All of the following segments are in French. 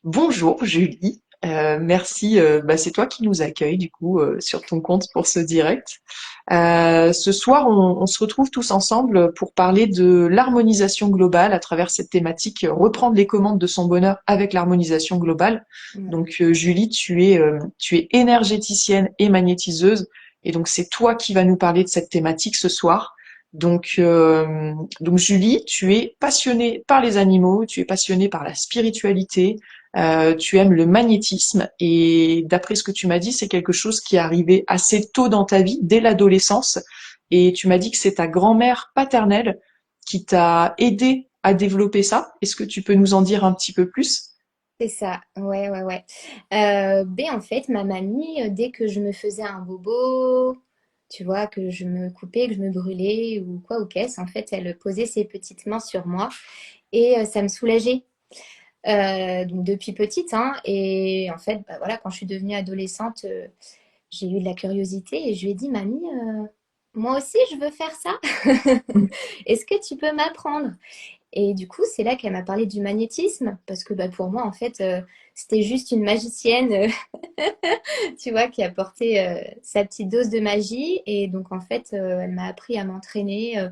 Bonjour Julie. Merci, c'est toi qui nous accueille du coup sur ton compte pour ce direct. Ce soir, on se retrouve tous ensemble pour parler de l'harmonisation globale à travers cette thématique, reprendre les commandes de son bonheur avec l'harmonisation globale. Ouais. Donc Julie, tu es énergéticienne et magnétiseuse, et donc c'est toi qui vas nous parler de cette thématique ce soir. Donc Julie, tu es passionnée par les animaux, tu es passionnée par la spiritualité, tu aimes le magnétisme et d'après ce que tu m'as dit, c'est quelque chose qui est arrivé assez tôt dans ta vie, dès l'adolescence. Et tu m'as dit que c'est ta grand-mère paternelle qui t'a aidé à développer ça. Est-ce que tu peux nous en dire un petit peu plus? C'est ça, ouais, ouais, ouais. En fait, ma mamie, dès que je me faisais un bobo, tu vois, que je me coupais, que je me brûlais ou quoi ou qu'est-ce, en fait, elle posait ses petites mains sur moi et ça me soulageait. Donc depuis petite, hein, et en fait, bah, voilà, quand je suis devenue adolescente, j'ai eu de la curiosité et je lui ai dit, mamie, moi aussi, je veux faire ça. Est-ce que tu peux m'apprendre? Et du coup, c'est là qu'elle m'a parlé du magnétisme, parce que bah, pour moi, en fait, c'était juste une magicienne, tu vois, qui apportait sa petite dose de magie. Et donc, en fait, elle m'a appris à m'entraîner.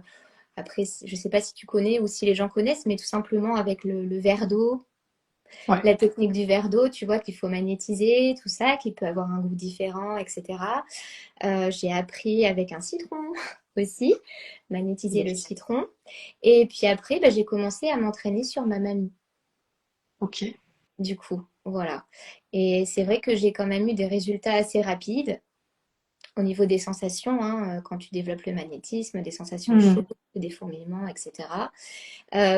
Après, je sais pas si tu connais ou si les gens connaissent, mais tout simplement avec le verre d'eau, Ouais. la technique du verre d'eau, tu vois, qu'il faut magnétiser, tout ça, qui peut avoir un goût différent, etc. J'ai appris avec un citron aussi, magnétiser le citron. Et puis après, bah, j'ai commencé à m'entraîner sur ma mamie, Ok. du coup. Voilà. Et c'est vrai que j'ai quand même eu des résultats assez rapides au niveau des sensations, hein, quand tu développes le magnétisme, des sensations chaudes, Hmm. des fourmillements, etc.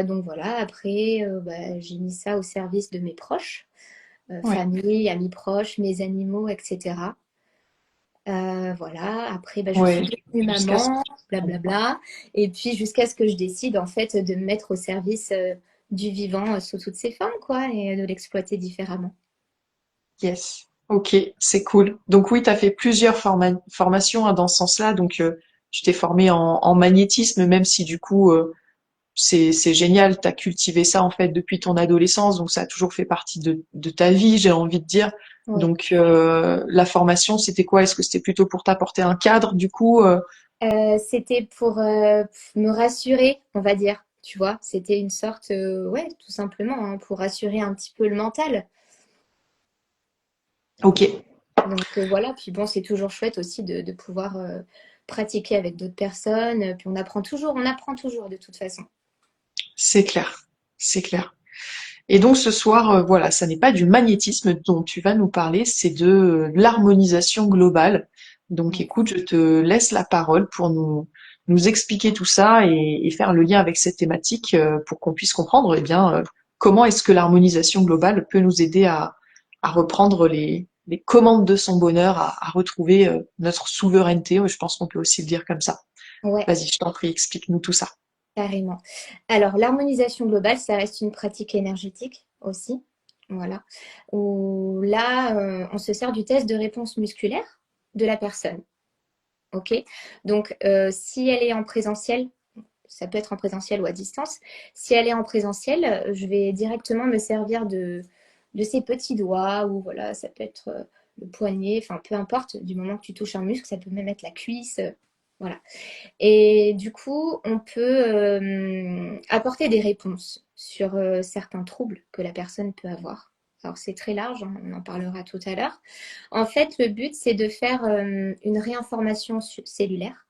Donc voilà, après, bah, j'ai mis ça au service de mes proches, Ouais. famille, amis proches, mes animaux, etc. Voilà, après, bah, je suis Ouais. devenue Jusqu'à ce que maman, tu comprennes, quoi. blablabla. Et puis, jusqu'à ce que je décide, en fait, de me mettre au service du vivant sous toutes ses formes, quoi, et de l'exploiter différemment. Yes. Ok, c'est cool. Donc oui, tu as fait plusieurs formations hein, dans ce sens-là. Donc tu t'es formé en magnétisme, même si du coup c'est génial, tu as cultivé ça en fait depuis ton adolescence, donc ça a toujours fait partie de ta vie, j'ai envie de dire. Oui. Donc la formation, c'était quoi? Est-ce que c'était plutôt pour t'apporter un cadre du coup C'était pour me rassurer, on va dire. Tu vois, c'était une sorte, ouais, tout simplement, hein, pour rassurer un petit peu le mental. Ok, Donc voilà, puis bon, c'est toujours chouette aussi de pouvoir pratiquer avec d'autres personnes. Puis on apprend toujours de toute façon. c'est clair, c'est clair. Et donc ce soir, voilà, ça n'est pas du magnétisme dont tu vas nous parler, c'est de l'harmonisation globale. Donc Ouais. écoute, je te laisse la parole pour nous expliquer tout ça et faire le lien avec cette thématique pour qu'on puisse comprendre eh bien, comment est-ce que l'harmonisation globale peut nous aider à reprendre les commandes de son bonheur, à retrouver notre souveraineté. Je pense qu'on peut aussi le dire comme ça. Ouais. Vas-y, je t'en prie, explique-nous tout ça. Carrément. Alors, l'harmonisation globale, ça reste une pratique énergétique aussi. Voilà. Où là, on se sert du test de réponse musculaire de la personne. OK? Donc, si elle est en présentiel, ça peut être en présentiel ou à distance. Si elle est en présentiel, je vais directement me servir de ses petits doigts ou voilà, ça peut être le poignet, enfin peu importe, du moment que tu touches un muscle, ça peut même être la cuisse. Voilà. Et du coup, on peut apporter des réponses sur certains troubles que la personne peut avoir. Alors c'est très large, hein, on en parlera tout à l'heure. En fait, le but, c'est de faire une réinformation cellulaire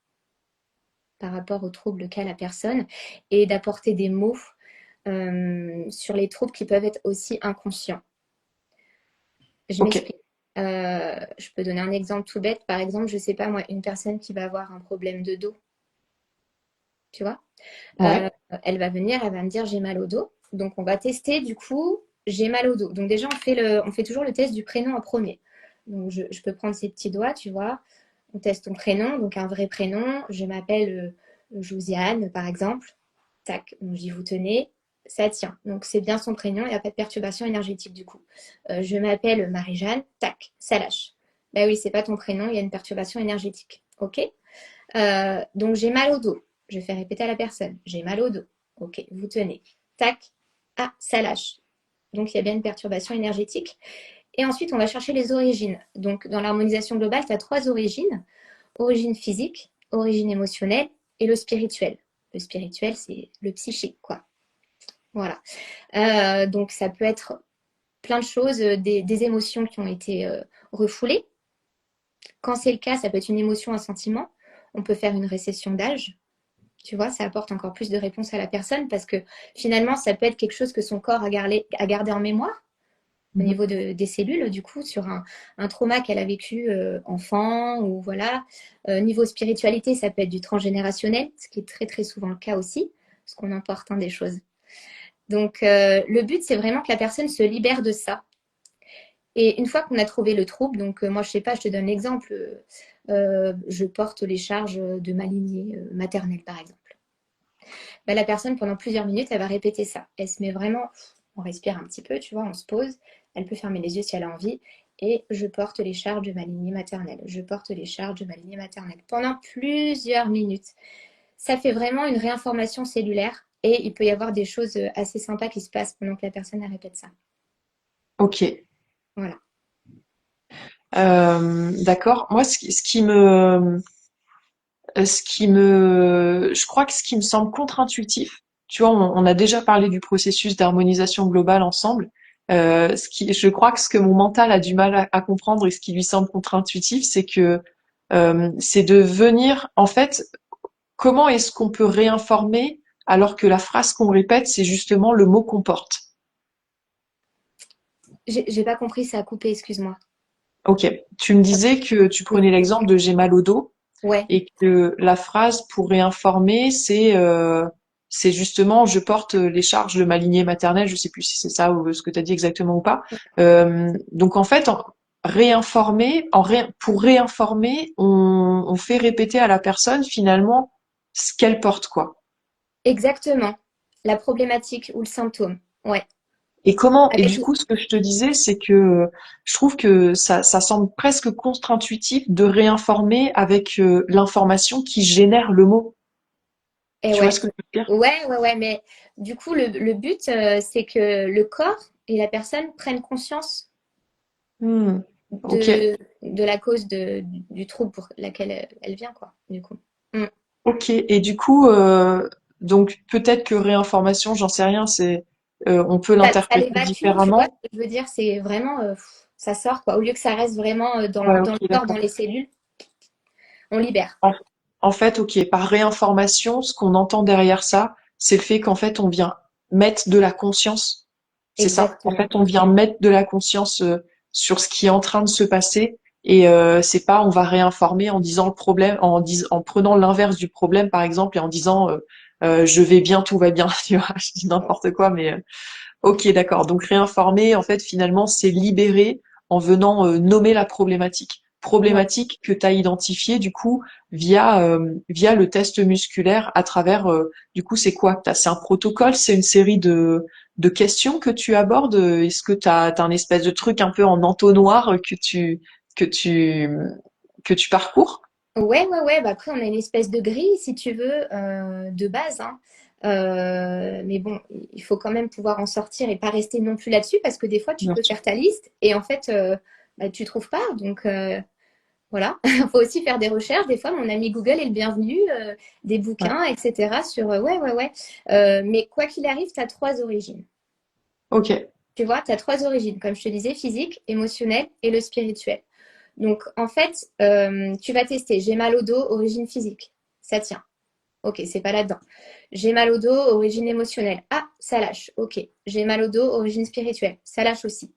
par rapport aux troubles qu'a la personne et d'apporter des mots sur les troubles qui peuvent être aussi inconscients. Je Ok. m'explique. Je peux donner un exemple tout bête. Par exemple, je ne sais pas moi, une personne qui va avoir un problème de dos, tu vois. Euh, Ouais. Elle va venir, elle va me dire j'ai mal au dos. Donc on va tester du coup j'ai mal au dos. Donc déjà on fait toujours le test du prénom en premier. Donc je peux prendre ses petits doigts, tu vois. On teste ton prénom, donc un vrai prénom. Je m'appelle Josiane par exemple. Tac, donc j'y vous tenez. Ça tient. Donc c'est bien son prénom, il n'y a pas de perturbation énergétique du coup. Je m'appelle Marie-Jeanne. Tac, ça lâche. Bah oui, c'est pas ton prénom, il y a une perturbation énergétique. Ok. Donc j'ai mal au dos. Je fais répéter à la personne. J'ai mal au dos. Ok, vous tenez. Tac. Ah, ça lâche. Donc, il y a bien une perturbation énergétique. Et ensuite, on va chercher les origines. Donc, dans l'harmonisation globale, tu as 3 origines. Origine physique, origine émotionnelle et le spirituel. Le spirituel, c'est le psychique, quoi. Voilà. Donc, ça peut être plein de choses, des émotions qui ont été refoulées. Quand c'est le cas, ça peut être une émotion, un sentiment. On peut faire une récession d'âge. Tu vois, ça apporte encore plus de réponses à la personne parce que finalement, ça peut être quelque chose que son corps a gardé en mémoire au Mhm. niveau des cellules, du coup, sur un trauma qu'elle a vécu enfant ou voilà. Niveau spiritualité, ça peut être du transgénérationnel, ce qui est très très souvent le cas aussi, parce qu'on emporte des choses. Donc, le but, c'est vraiment que la personne se libère de ça. Et une fois qu'on a trouvé le trouble, donc moi, je sais pas, je te donne l'exemple, je porte les charges de ma lignée maternelle, par exemple. Bah, la personne, pendant plusieurs minutes, elle va répéter ça. Elle se met vraiment, on respire un petit peu, tu vois, on se pose. Elle peut fermer les yeux si elle a envie. Et je porte les charges de ma lignée maternelle. Je porte les charges de ma lignée maternelle. Pendant plusieurs minutes. Ça fait vraiment une réinformation cellulaire. Et il peut y avoir des choses assez sympas qui se passent pendant que la personne elle répète ça. Ok. Voilà. D'accord. Moi, je crois que ce qui me semble contre-intuitif, tu vois, on a déjà parlé du processus d'harmonisation globale ensemble. Je crois que ce que mon mental a du mal à comprendre et ce qui lui semble contre-intuitif, c'est de venir, en fait, comment est-ce qu'on peut réinformer alors que la phrase qu'on répète, c'est justement le mot qu'on porte. J'ai pas compris, ça a coupé, excuse-moi. Ok. Tu me disais que tu prenais l'exemple de j'ai mal au dos. Ouais, Et que la phrase pour réinformer, c'est justement je porte les charges de ma lignée maternelle, je sais plus si c'est ça ou ce que tu as dit exactement ou pas. Donc en fait, pour réinformer, on fait répéter à la personne finalement ce qu'elle porte quoi. exactement. La problématique ou le symptôme. Ouais. Et Avec du coup, ce que je te disais, c'est que je trouve que ça semble presque contre-intuitif de réinformer avec l'information qui génère le mot. Et Tu vois ouais. ce que je veux dire? Ouais, mais du coup, le but, c'est que le corps et la personne prennent conscience Hmm. Ok, de la cause du trouble pour laquelle elle vient, quoi, du coup. Mm. ok. Et du coup, donc peut-être que réinformation, j'en sais rien, on peut Ça l'interpréter l'évacue, tu vois, différemment. ce que je veux dire, c'est vraiment, ça sort, quoi. Au lieu que ça reste vraiment Ouais, dans ok, le corps, dans d'accord. les cellules, on libère. En, en fait, ok, par réinformation, ce qu'on entend derrière ça, c'est le fait qu'en fait, on vient mettre de la conscience. C'est ça. En Exactement. fait, on vient mettre de la conscience sur ce qui est en train de se passer. Et c'est pas, on va réinformer en disant le problème, en prenant l'inverse du problème, par exemple, et en disant je vais bien, tout va bien. Tu vois, je dis n'importe quoi, mais ok, d'accord. Donc réinformer, en fait, finalement, c'est libérer en venant nommer la problématique. Ouais, Problématique que tu as identifiée, du coup, via le test musculaire à travers, du coup, c'est quoi? C'est un protocole, c'est une série de questions que tu abordes. Est-ce que tu as un espèce de truc un peu en entonnoir que tu, que tu parcours? ouais. Bah, après, on a une espèce de grille, si tu veux, de base, hein. Mais bon, il faut quand même pouvoir en sortir et pas rester non plus là-dessus parce que des fois, tu Bien peux sûr. faire ta liste et en fait, bah, tu trouves pas. Donc, voilà. Il faut aussi faire des recherches. Des fois, mon ami Google est le bienvenu, des Ouais. bouquins, etc. sur, ouais. Mais quoi qu'il arrive, tu as 3 origines. Ok. Tu vois, tu as 3 origines, comme je te disais, physique, émotionnelle et le spirituel. Donc, en fait, tu vas tester. J'ai mal au dos, origine physique. Ça tient. Ok, c'est pas là-dedans. J'ai mal au dos, origine émotionnelle. Ah, ça lâche. Ok. J'ai mal au dos, origine spirituelle. Ça lâche aussi.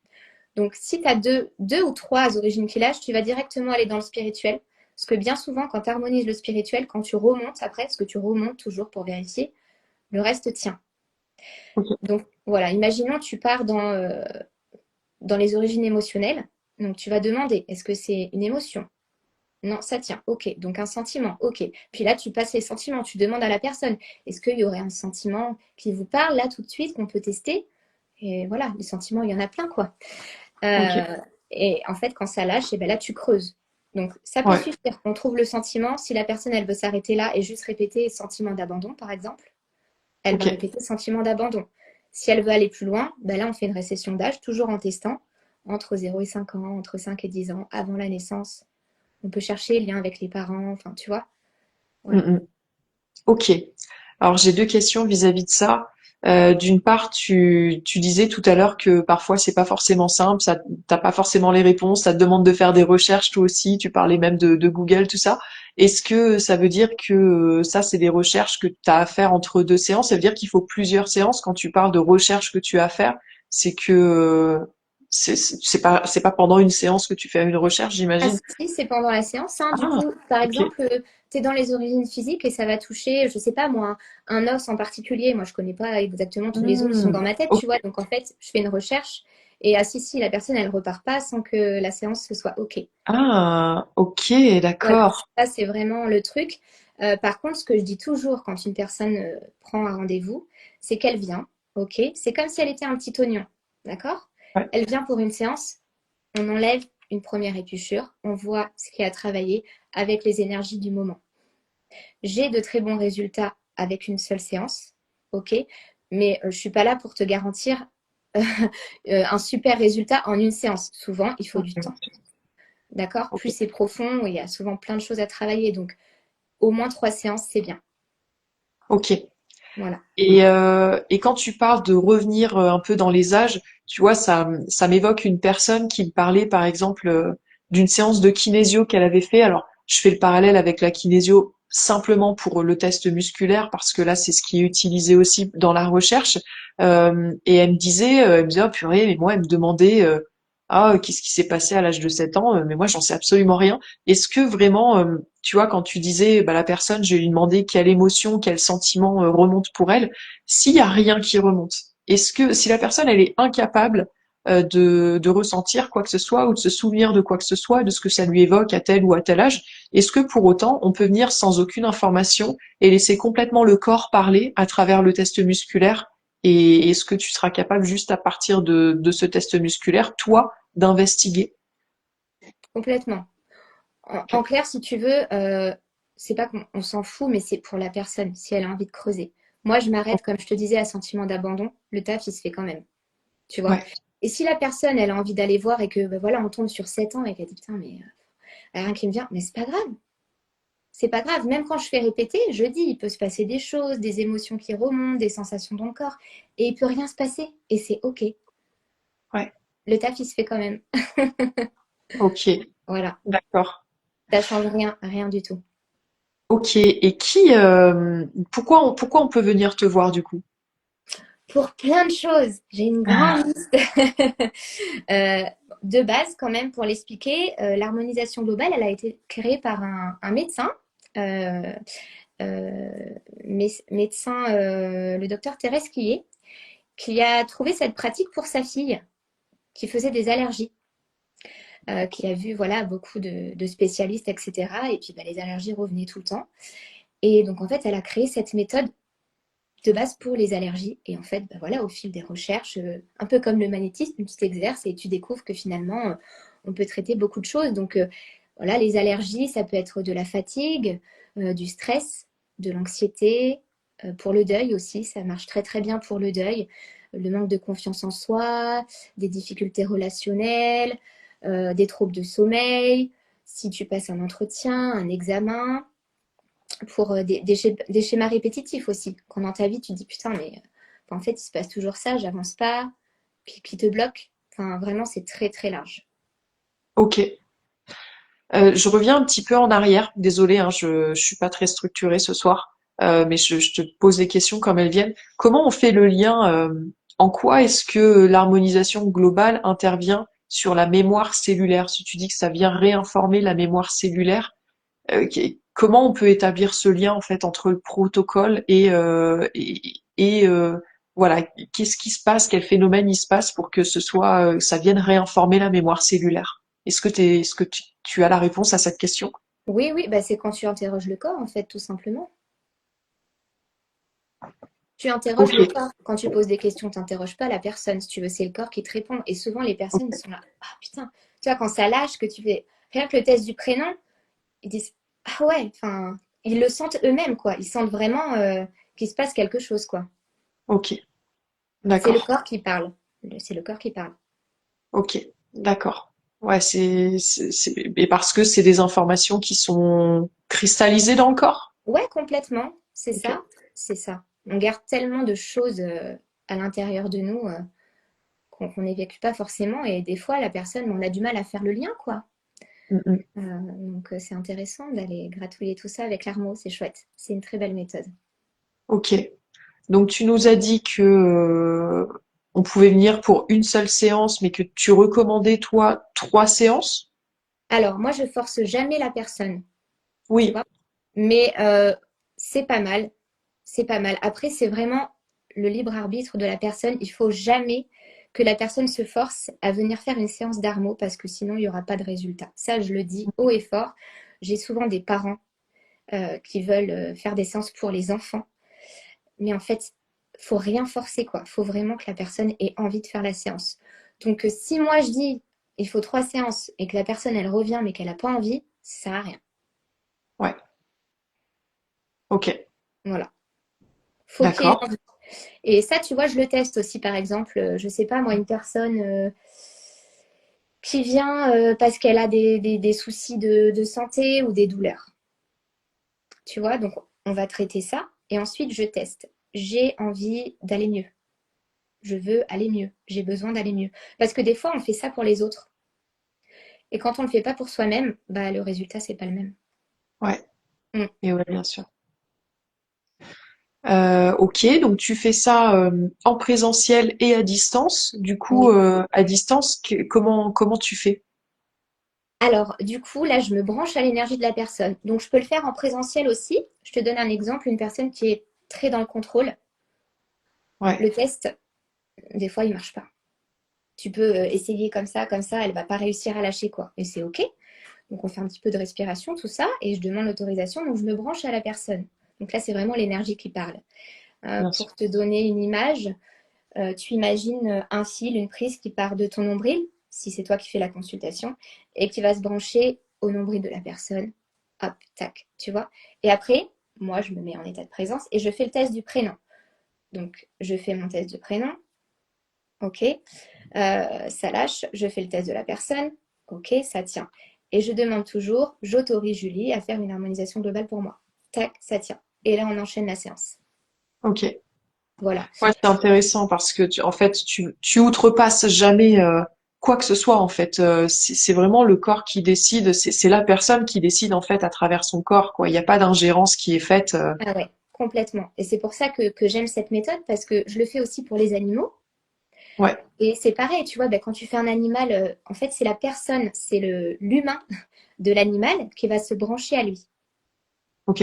Donc, si tu as deux ou 3 origines qui lâchent, tu vas directement aller dans le spirituel. Parce que bien souvent, quand tu harmonises le spirituel, quand tu remontes après, parce que tu remontes toujours pour vérifier, le reste tient. Ok. Donc, voilà, imaginons tu pars dans les origines émotionnelles. Donc, tu vas demander, est-ce que c'est une émotion? Non, ça tient. Ok. Donc, un sentiment. Ok. Puis là, tu passes les sentiments. Tu demandes à la personne, est-ce qu'il y aurait un sentiment qui vous parle là tout de suite qu'on peut tester? Et voilà, les sentiments, il y en a plein, quoi. Ok. Euh, et en fait, quand ça lâche, et ben là, tu creuses. Donc, ça peut Ouais. suffire. On trouve le sentiment. Si la personne, elle veut s'arrêter là et juste répéter sentiment d'abandon, par exemple, elle va Ok. répéter sentiment d'abandon. Si elle veut aller plus loin, ben là, on fait une récession d'âge, toujours en testant, entre 0 et 5 ans, entre 5 et 10 ans, avant la naissance. On peut chercher le lien avec les parents, enfin, tu vois. Mm, Voilà. mm. Ok. Alors j'ai deux questions vis-à-vis de ça. D'une part, tu disais tout à l'heure que parfois c'est pas forcément simple, ça t'as pas forcément les réponses, ça te demande de faire des recherches toi aussi. Tu parlais même de Google, tout ça. Est-ce que ça veut dire que ça c'est des recherches que tu as à faire entre deux séances? Ça veut dire qu'il faut plusieurs séances quand tu parles de recherches que tu as à faire. C'est que c'est pas pendant une séance que tu fais une recherche, Ah j'imagine. si, c'est pendant la séance, hein. Du Ah, coup, par ok. exemple, tu es dans les origines physiques et ça va toucher, je sais pas moi, un os en particulier. Moi, je connais pas exactement tous les os qui sont Hmm, dans ma tête, tu ok. vois. Donc, en fait, je fais une recherche et ah si, la personne, elle repart pas sans que la séance se soit OK. Ah, ok, Voilà, d'accord. ça, c'est vraiment le truc. Par contre, ce que je dis toujours quand une personne prend un rendez-vous, c'est qu'elle vient, OK? C'est comme si elle était un petit oignon, d'accord? Ouais. Elle vient pour une séance, on enlève une première épluchure, on voit ce qui a travaillé avec les énergies du moment. J'ai de très bons résultats avec une seule séance, ok, mais je ne suis pas là pour te garantir un super résultat en une séance. Souvent, il faut du temps, d'accord? Ok. Plus c'est profond, il y a souvent plein de choses à travailler, donc au moins 3 séances, c'est bien. Ok. Voilà. Et quand tu parles de revenir un peu dans les âges, tu vois, ça m'évoque une personne qui me parlait, par exemple, d'une séance de kinésio qu'elle avait fait. Alors, je fais le parallèle avec la kinésio simplement pour le test musculaire parce que là, c'est ce qui est utilisé aussi dans la recherche. Et elle me disait, oh purée, mais moi, elle me demandait, qu'est-ce qui s'est passé à l'âge de 7 ans? Mais moi, j'en sais absolument rien. Est-ce que vraiment, tu vois, quand tu disais, bah, la personne, je lui demandais quelle émotion, quel sentiment remonte pour elle, s'il y a rien qui remonte, est-ce que si la personne elle est incapable de ressentir quoi que ce soit ou de se souvenir de quoi que ce soit, de ce que ça lui évoque à tel ou à tel âge, est-ce que pour autant on peut venir sans aucune information et laisser complètement le corps parler à travers le test musculaire? Et est-ce que tu seras capable juste à partir de ce test musculaire, toi, d'investiguer? Complètement. En Ok. clair, si tu veux, c'est pas qu'on on s'en fout, mais c'est pour la personne, si elle a envie de creuser. Moi, je m'arrête, comme je te disais, à sentiment d'abandon. Le taf, il se fait quand même. Tu vois. Ouais. Et si la personne, elle a envie d'aller voir et que, ben voilà, on tombe sur 7 ans et qu'elle dit, putain, mais rien qui me vient, mais c'est pas grave. C'est pas grave. Même quand je fais répéter, je dis, il peut se passer des choses, des émotions qui remontent, des sensations dans le corps, et il peut rien se passer. Et c'est OK. Ouais. Le taf, il se fait quand même. Ok. Voilà. D'accord. Ça change rien, rien du tout. Ok. Et pourquoi on peut venir te voir du coup? Pour plein de choses, j'ai une grande Ah, liste. Euh, de base, quand même, pour l'expliquer, l'harmonisation globale, elle a été créée par un médecin. euh, euh, médecin, le docteur Thérèse Quillet, qui a trouvé cette pratique pour sa fille qui faisait des allergies, qui a vu voilà, beaucoup de spécialistes, etc. Et puis bah, les allergies revenaient tout le temps. Et donc en fait, elle a créé cette méthode de base pour les allergies. Et en fait, bah, voilà, au fil des recherches, un peu comme le magnétisme, tu t'exerces et tu découvres que finalement, on peut traiter beaucoup de choses. Donc voilà, les allergies, ça peut être de la fatigue, du stress, de l'anxiété, pour le deuil aussi, ça marche très très bien pour le deuil, le manque de confiance en soi, des difficultés relationnelles, des troubles de sommeil, si tu passes un entretien, un examen, pour des schémas répétitifs aussi. Quand dans ta vie, tu te dis putain, mais en fait, il se passe toujours ça, j'avance pas, qui te bloque. Enfin, vraiment, c'est très très large. ok. Je reviens un petit peu en arrière. Désolée, hein, je suis pas très structurée ce soir, mais je te pose les questions comme elles viennent. Comment on fait le lien, en quoi est-ce que l'harmonisation globale intervient sur la mémoire cellulaire? Si tu dis que ça vient réinformer la mémoire cellulaire, comment on peut établir ce lien en fait entre le protocole et voilà, qu'est-ce qui se passe, quel phénomène il se passe pour que ce soit, ça vienne réinformer la mémoire cellulaire? Est-ce que tu as la réponse à cette question? Oui, oui, bah c'est quand tu interroges le corps, en fait, tout simplement. Tu interroges Ok, le corps. Quand tu poses des questions, tu n'interroges pas la personne. Si tu veux, c'est le corps qui te répond. Et souvent, les personnes, ils sont là. Ah putain, tu vois, quand ça lâche, que tu fais rien que le test du prénom, ils disent ah ouais, enfin, ils le sentent eux-mêmes, quoi. Ils sentent vraiment qu'il se passe quelque chose, quoi. ok. C'est le D'accord. corps qui parle. C'est le corps qui parle. Ok. D'accord. Ouais, et parce que c'est des informations qui sont cristallisées dans le corps? Ouais, complètement. C'est Ok. ça. C'est ça. On garde tellement de choses à l'intérieur de nous qu'on n'évacue pas forcément. Et des fois, la personne, on a du mal à faire le lien, quoi. Mm, mm. Donc, c'est intéressant d'aller gratouiller tout ça avec l'armo. C'est chouette. C'est une très belle méthode. Ok. Donc tu nous as dit que on pouvait venir pour une seule séance, mais que tu recommandais toi 3 séances? Alors, moi, je force jamais la personne, tu Oui. vois. Mais c'est pas mal. C'est pas mal. Après, c'est vraiment le libre arbitre de la personne. Il faut jamais que la personne se force à venir faire une séance d'armo parce que sinon, il n'y aura pas de résultat. Ça, je le dis haut et fort. J'ai souvent des parents qui veulent faire des séances pour les enfants. Mais en fait, faut rien forcer, quoi. Faut vraiment que la personne ait envie de faire la séance. Donc, si moi, je dis il faut 3 séances et que la personne, elle revient mais qu'elle n'a pas envie, ça sert à rien. Ouais. Ok. Voilà. Faut qu'il y ait D'accord. envie. Et ça, tu vois, je le teste aussi, par exemple, je sais pas, moi, une personne qui vient parce qu'elle a des soucis de santé ou des douleurs. Tu vois, donc on va traiter ça et ensuite je teste. J'ai envie d'aller mieux. Je veux aller mieux. J'ai besoin d'aller mieux. Parce que des fois, on fait ça pour les autres. Et quand on le fait pas pour soi-même, bah le résultat, c'est pas le même. Ouais. Mm. Et ouais, bien sûr. Ok, donc tu fais ça en présentiel et à distance. Du coup, Oui. à distance, comment tu fais? Alors, du coup, là, je me branche à l'énergie de la personne. Donc, je peux le faire en présentiel aussi. Je te donne un exemple, une personne qui est très dans le contrôle. Ouais, Le test, des fois, il marche pas. Tu peux essayer comme ça, elle va pas réussir à lâcher quoi. Et c'est ok. Donc on fait un petit peu de respiration, tout ça, et je demande l'autorisation, donc je me branche à la personne. Donc là, c'est vraiment l'énergie qui parle. bien sûr. Pour te donner une image, tu imagines un fil, une prise qui part de ton nombril, si c'est toi qui fais la consultation, et qui va se brancher au nombril de la personne. Hop, tac, tu vois. Et après, moi, je me mets en état de présence et je fais le test du prénom. Donc, je fais mon test de prénom, ok. Ça lâche, je fais le test de la personne, ok, ça tient. Et je demande toujours, j'autorise Julie à faire une harmonisation globale pour moi. Tac, ça tient. Et là, on enchaîne la séance. Ok. Voilà. Ouais, c'est intéressant parce que en fait, tu outrepasses jamais quoi que ce soit en fait. C'est vraiment le corps qui décide. C'est la personne qui décide en fait à travers son corps, quoi. Il n'y a pas d'ingérence qui est faite. Ah ouais, complètement. Et c'est pour ça que j'aime cette méthode parce que je le fais aussi pour les animaux. Ouais. Et c'est pareil, tu vois, ben, quand tu fais un animal, en fait, c'est la personne, c'est l'humain de l'animal qui va se brancher à lui, Ok.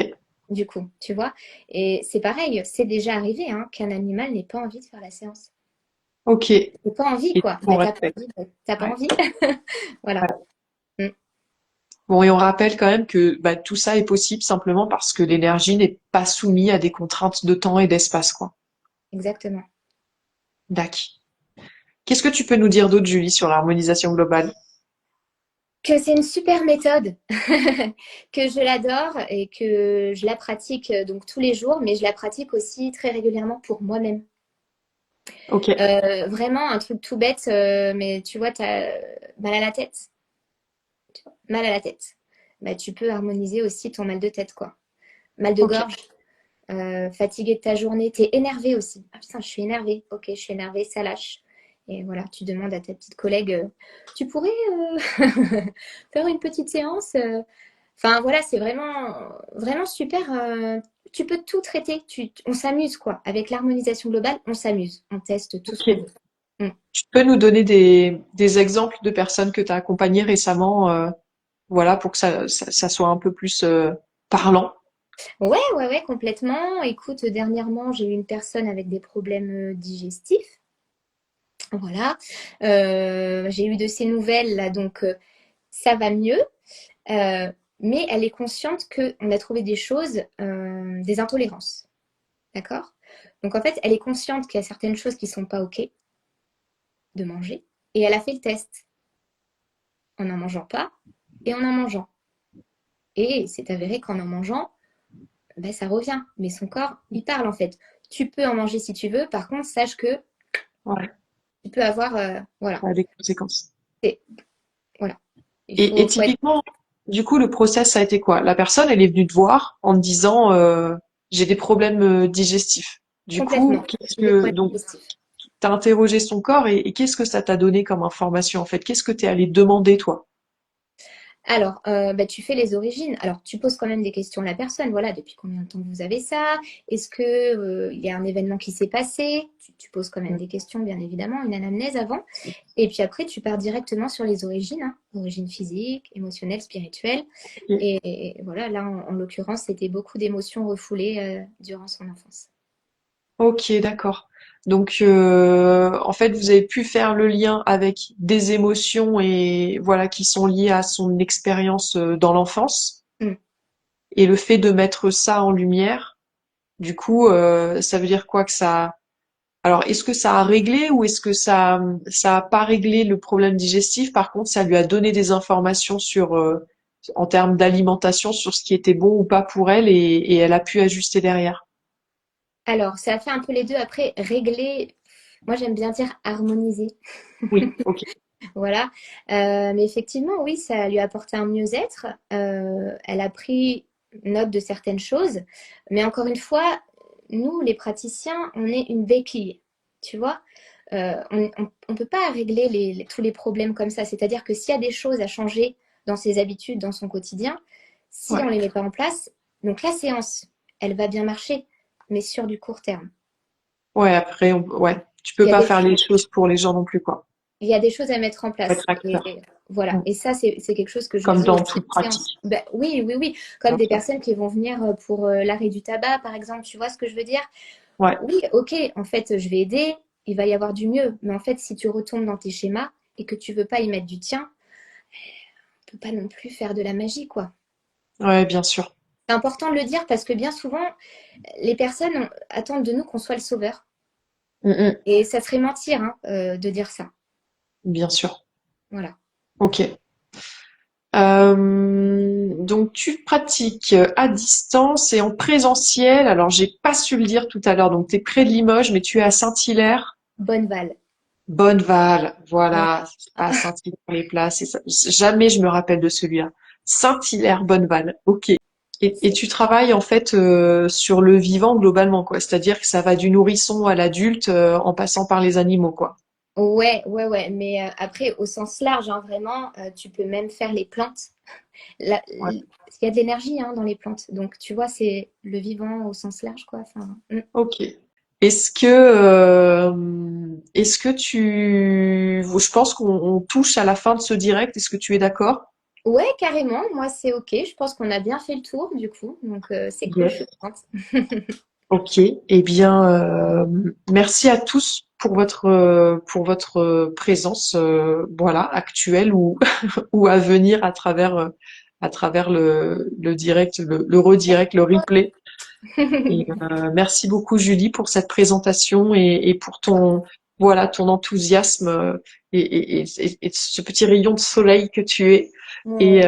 du coup, tu vois. Et c'est pareil, c'est déjà arrivé hein, qu'un animal n'ait pas envie de faire la séance. Ok. Et T'as pas envie, quoi. on Bah, t'as pas respecte. envie, bah, t'as pas Ouais. envie. Voilà. Ouais. Mm, Bon, et on rappelle quand même que bah, tout ça est possible simplement parce que l'énergie n'est pas soumise à des contraintes de temps et d'espace, quoi. exactement. Dac. Qu'est-ce que tu peux nous dire d'autre, Julie, sur l'harmonisation globale? Que c'est une super méthode, que je l'adore et que je la pratique donc tous les jours, mais je la pratique aussi très régulièrement pour moi-même. Ok. Vraiment un truc tout bête, mais tu vois, t'as mal à la tête, mal à la tête. Bah, tu peux harmoniser aussi ton mal de tête, quoi. Mal de Ok. gorge, fatigué de ta journée, t'es énervé aussi. Ah putain, je suis énervée. Ok, je suis énervée, ça lâche. Et voilà, tu demandes à ta petite collègue, tu pourrais faire une petite séance. Enfin voilà, c'est vraiment super. Tu peux tout traiter. On s'amuse quoi. Avec l'harmonisation globale, on s'amuse. On teste tout ce qu'on Ok. veut. Mm. Tu peux nous donner des exemples de personnes que tu as accompagnées récemment, voilà, pour que ça soit un peu plus parlant. Ouais, ouais, ouais, complètement. Écoute, dernièrement, j'ai eu une personne avec des problèmes digestifs. Voilà. J'ai eu de ces nouvelles là, donc ça va mieux. Euh, mais elle est consciente qu'on a trouvé des choses, des intolérances. D'accord. Donc en fait, elle est consciente qu'il y a certaines choses qui ne sont pas OK de manger. Et elle a fait le test en n'en mangeant pas et en mangeant. Et c'est avéré qu'en mangeant, ben, ça revient. Mais son corps, il parle en fait. Tu peux en manger si tu veux. Par contre, sache que Ouais, Tu peux avoir, voilà, ça a des conséquences. c'est, voilà. Il Et faut être typiquement, du coup, le process, ça a été quoi? La personne, elle est venue te voir en te disant, j'ai des problèmes digestifs. Du coup, complètement. J'ai des problèmes donc, digestifs. t'as interrogé son corps et qu'est-ce que ça t'a donné comme information en fait? Qu'est-ce que t'es allé demander toi? Alors, bah, tu fais les origines. Alors, tu poses quand même des questions à la personne. Voilà, depuis combien de temps vous avez ça? Est-ce que, il y a un événement qui s'est passé? Tu poses quand même des questions, bien évidemment, une anamnèse avant. Et puis après, tu pars directement sur les origines, hein. Origines physiques, émotionnelles, spirituelles. Ok, Et voilà, là, en l'occurrence, c'était beaucoup d'émotions refoulées durant son enfance. ok, d'accord. Donc en fait, vous avez pu faire le lien avec des émotions et voilà qui sont liées à son expérience dans l'enfance Mm. et le fait de mettre ça en lumière. Du coup, ça veut dire quoi que ça. Alors, est-ce que ça a réglé ou est-ce que ça a pas réglé le problème digestif? Par contre, ça lui a donné des informations sur en termes d'alimentation sur ce qui était bon ou pas pour elle et elle a pu ajuster derrière. Alors, ça a fait un peu les deux. Après, régler, moi j'aime bien dire harmoniser. Oui, ok. Voilà. Mais effectivement, oui, ça lui a apporté un mieux-être. Elle a pris note de certaines choses. Mais encore une fois, nous, les praticiens, on est une béquille. Tu vois? On peut pas régler tous les problèmes comme ça. C'est-à-dire que s'il y a des choses à changer dans ses habitudes, dans son quotidien, si on Ouais. les met pas en place, donc la séance, elle va bien marcher, mais sur du court terme. Ouais, après, ouais. Tu Il peux y a pas des faire les choses pour les gens non plus, quoi. Il y a des choses à mettre en Faut être place. acteur. Voilà. Mm. Et ça, c'est quelque chose que je Comme dis dans aussi toute en séance. pratique, Ben, oui, oui, oui. Comme bien des sûr. personnes qui vont venir pour l'arrêt du tabac, par exemple. Tu vois ce que je veux dire? Ouais. Oui, ok. En fait, je vais aider. Il va y avoir du mieux. Mais en fait, si tu retombes dans tes schémas et que tu veux pas y mettre du tien, tu peux pas non plus faire de la magie, quoi. Ouais, bien sûr. C'est important de le dire parce que bien souvent, les personnes attendent de nous qu'on soit le sauveur. Mm, mm. Et ça serait mentir, hein, de dire ça. Bien sûr. Voilà. Ok. Donc tu pratiques à distance et en présentiel. Alors j'ai pas su le dire tout à l'heure. Donc tu es près de Limoges, mais tu es à Saint-Hilaire, Bonneval. Bonneval. Voilà. Voilà, à Saint-Hilaire-les-Places. Jamais je me rappelle de celui-là. Saint-Hilaire, Bonneval. Ok. Et tu travailles en fait sur le vivant globalement, quoi. C'est-à-dire que ça va du nourrisson à l'adulte en passant par les animaux, quoi. Ouais, ouais, ouais. Mais après, au sens large, hein, vraiment, tu peux même faire les plantes. Ouais. Il y a de l'énergie hein, dans les plantes. Donc, tu vois, c'est le vivant au sens large, quoi. Enfin, Ok. Est-ce que je pense qu'on touche à la fin de ce direct. Est-ce que tu es d'accord? ouais, carrément. Moi, c'est OK. Je pense qu'on a bien fait le tour, du coup. Donc, c'est cool, je suis Yes. contente. Ok. Eh bien, merci à tous pour votre présence, voilà, actuelle ou ou à venir à travers le direct, le redirect, le replay. Et merci beaucoup Julie pour cette présentation et pour ton voilà ton enthousiasme et ce petit rayon de soleil que tu es. Ouais.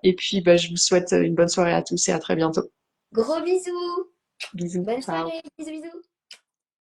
Et puis bah, je vous souhaite une bonne soirée à tous et à très bientôt. Gros bisous. Bisous, Bonne ciao. soirée. Bisous, bisous.